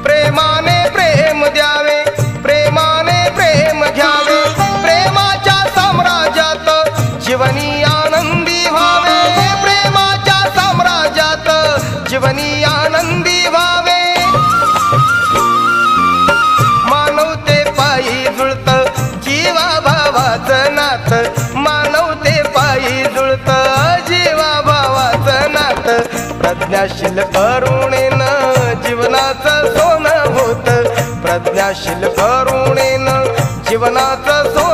प्रेमाने प्रेम द्यावे, प्रेमाने प्रेम घ्यावे, प्रेमाच्या साम्राज्यात जीवनी आनंदी व्हावे, प्रेमाच्या साम्राज्यात जीवनी आनंदी व्हावे। मानवते पायी जुळत जीवा भावाचं नात, मानवते पायी जुळत जीवा भावाचं नात। प्रज्ञाशील करुणेनं जीवनाचं सोनं होत, प्रज्ञाशील करुणेनं जीवनाचं सोनं